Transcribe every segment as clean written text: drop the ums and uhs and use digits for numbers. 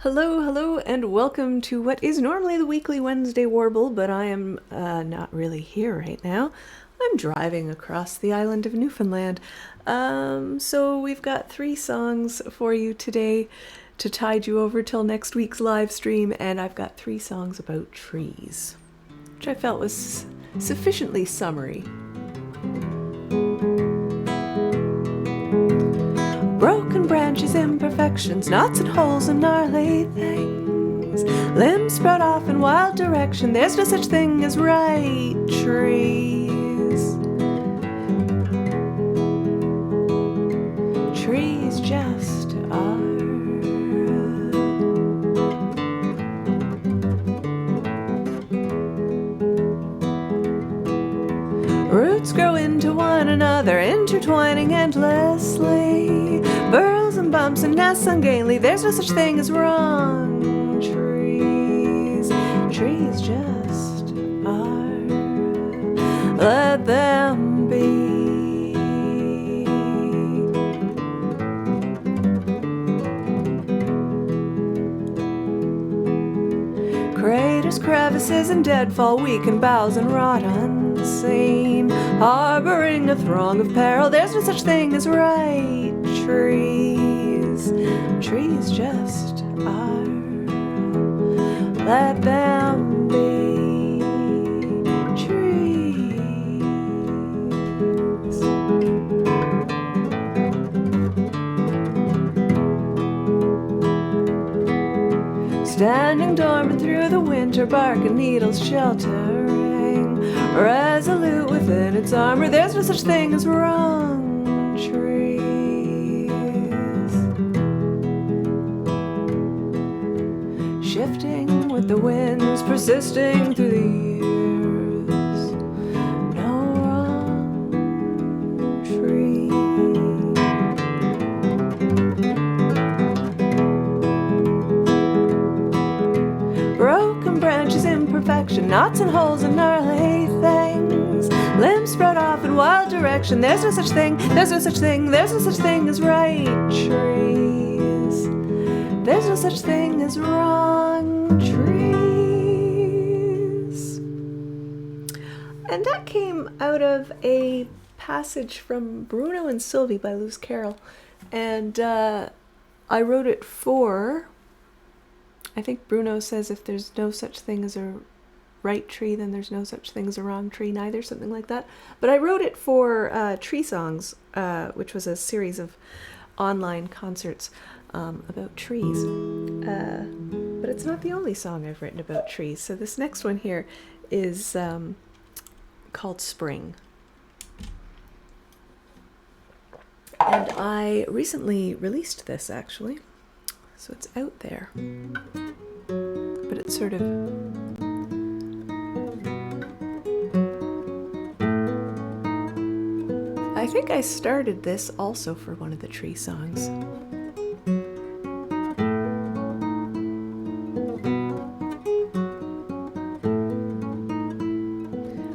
Hello, hello, and welcome to what is normally the weekly Wednesday warble, but I am not really here right now. I'm driving across the island of Newfoundland. So we've got 3 songs for you today to tide you over till next week's live stream, and I've got 3 songs about trees, which I felt was sufficiently summery. Broken branches, imperfections, knots and holes and gnarly things. Limbs sprout off in wild direction. There's no such thing as right trees. Trees just are. Roots grow into one another, intertwining endlessly. Burrows and bumps and nests ungainly. There's no such thing as wrong trees. Trees just are. Let them be. Craters, crevices, and deadfall weaken boughs and rot unseen, harboring a throng of peril. There's no such thing as right trees. Trees just are. Let them be trees. Standing dormant through the winter, bark and needles sheltering, resolute within its armor. There's no such thing as wrong trees. Shifting with the winds, persisting through the years. No wrong tree. Broken branches, imperfection, knots and holes and gnarly things. Limbs sprout off in wild direction. There's no such thing, there's no such thing, there's no such thing as right trees. There's no such thing as wrong trees. And that came out of a passage from Bruno and Sylvie by Lewis Carroll. And I wrote it for... I think Bruno says if there's no such thing as a right tree, then there's no such thing as a wrong tree neither, something like that. But I wrote it for Tree Songs, which was a series of online concerts about trees. But it's not the only song I've written about trees. So this next one here is called Spring. And I recently released this, actually. So it's out there. But it's sort of... I think I started this also for one of the tree songs.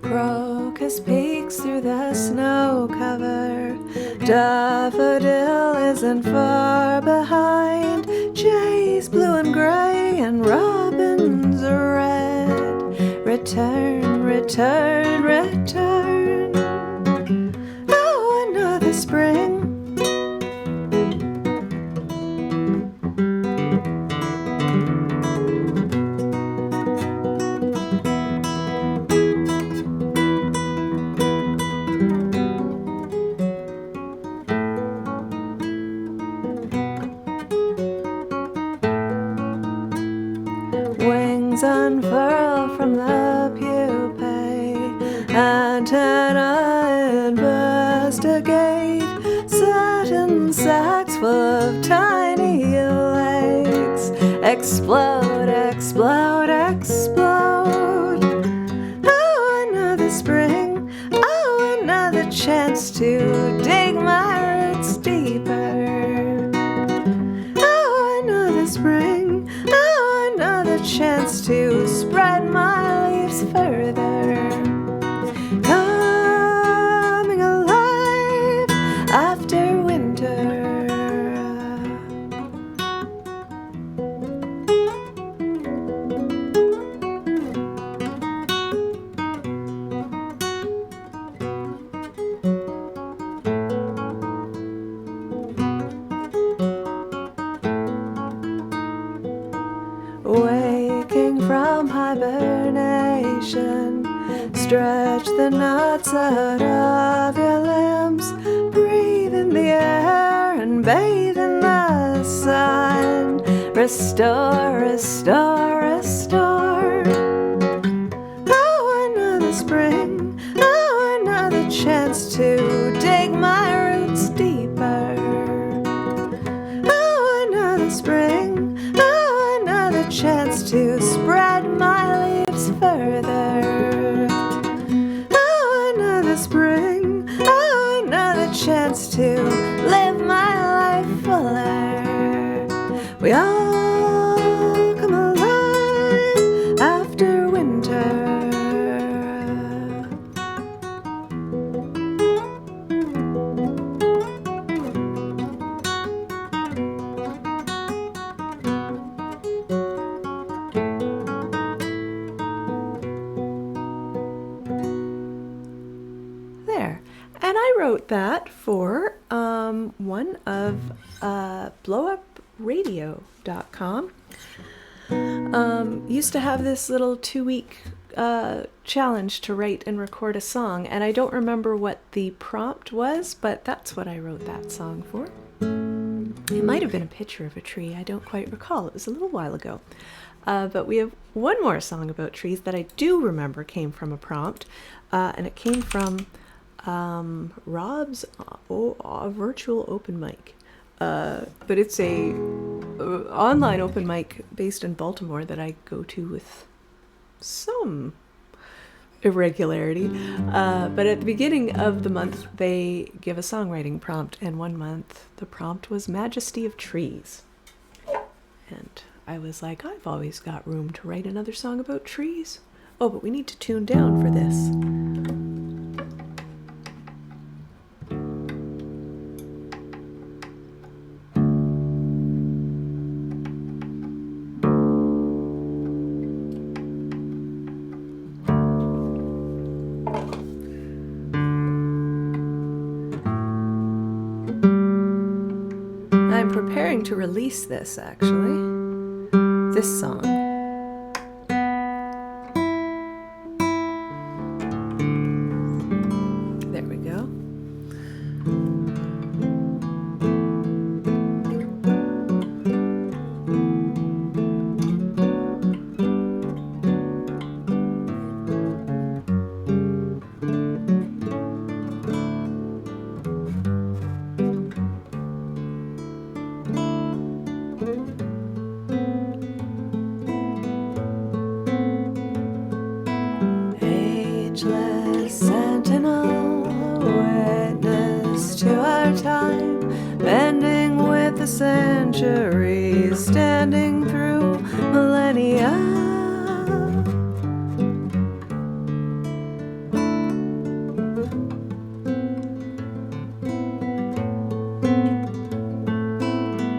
Crocus peeks through the snow cover. Daffodil isn't far behind. Jays blue and gray and robins red. Return, return, return. Oh, another spring. Unfurl from the pupae, antenna investigate, satin sacs full of tiny legs, explode, explode, explode. Oh, another spring, oh, another chance to dig my roots deeper. Oh, another spring, oh, another chance to spread my leaves further. Coming alive after winter. hibernation. Stretch the nuts out of your limbs. Breathe in the air and bathe in the sun. Restore, restore, restore. Oh, another spring. Oh, another chance to dig my roots deeper. Oh, another spring. Oh, another chance to spread my leaves further. Oh, another spring. Oh, another chance to live my life fuller. We all come alive after winter. There. And I wrote that for one of blowupradio.com. Used to have this little 2-week challenge to write and record a song, and I don't remember what the prompt was, but that's what I wrote that song for. It might have been a picture of a tree, I don't quite recall. It was a little while ago. But we have one more song about trees that I do remember came from a prompt, and it came from Rob's virtual open mic. But it's a online open mic based in Baltimore that I go to with some irregularity. But at the beginning of the month, they give a songwriting prompt, and one month the prompt was Majesty of Trees. And I was like, I've always got room to write another song about trees. Oh, but we need to tune down for this. I'm preparing to release this, actually. This song. There we go. Ageless sentinel, witness to our time, bending with the centuries, standing through millennia.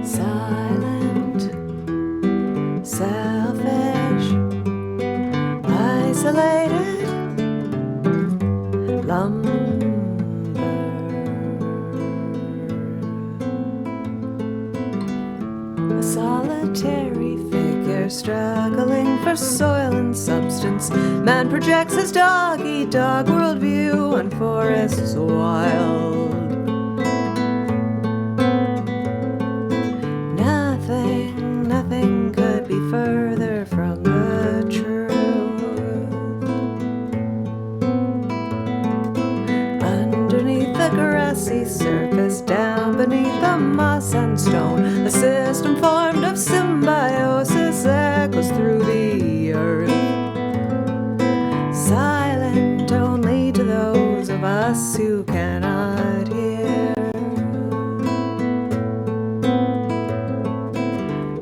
Silent, selfish, isolated, lumber. A solitary figure struggling for soil and substance. Man projects his dog-eat-dog worldview on forests wild. Nothing could be further from the truth. Underneath the grassy surface, down beneath the moss and stone, a system formed of symbiosis echoes through the earth. Silent only to those of us who cannot hear.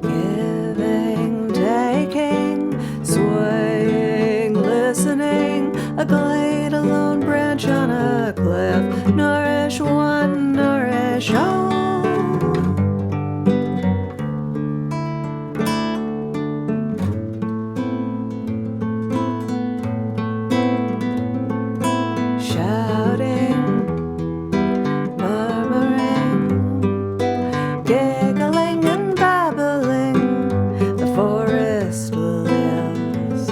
Giving, taking, swaying, listening, a glade, a lone branch on a cliff. Nourish one, nourish all. Shouting, murmuring, giggling and babbling, the forest lives.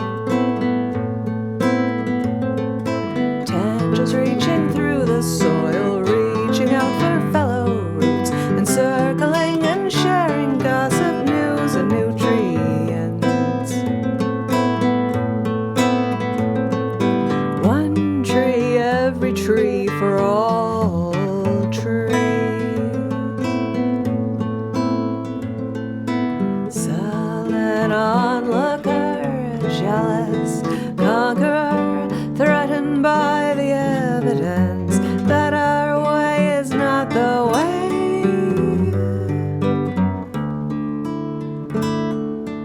an onlooker, jealous conqueror, threatened by the evidence that our way is not the way.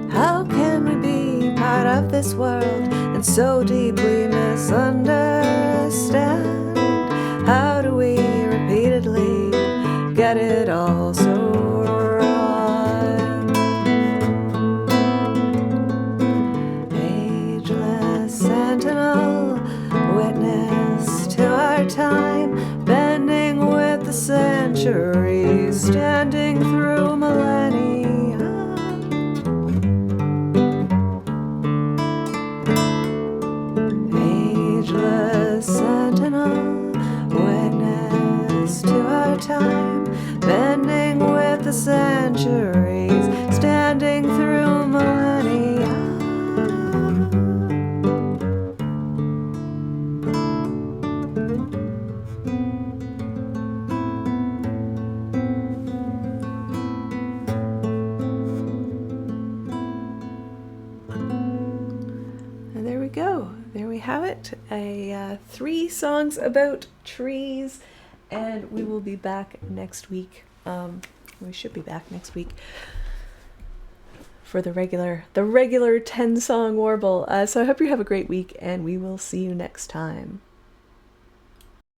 How can we be part of this world and so deeply misunderstand? How do we repeatedly get it all so wrong? Ageless sentinel, witness to our time, bending with the centuries, standing through millennia. Ageless sentinel, witness to our time, bending with the centuries, standing through millennia. And there we go. There we have it. 3 songs about trees, and we will be back next week. We should be back next week for the regular 10-song warble. So I hope you have a great week, and we will see you next time.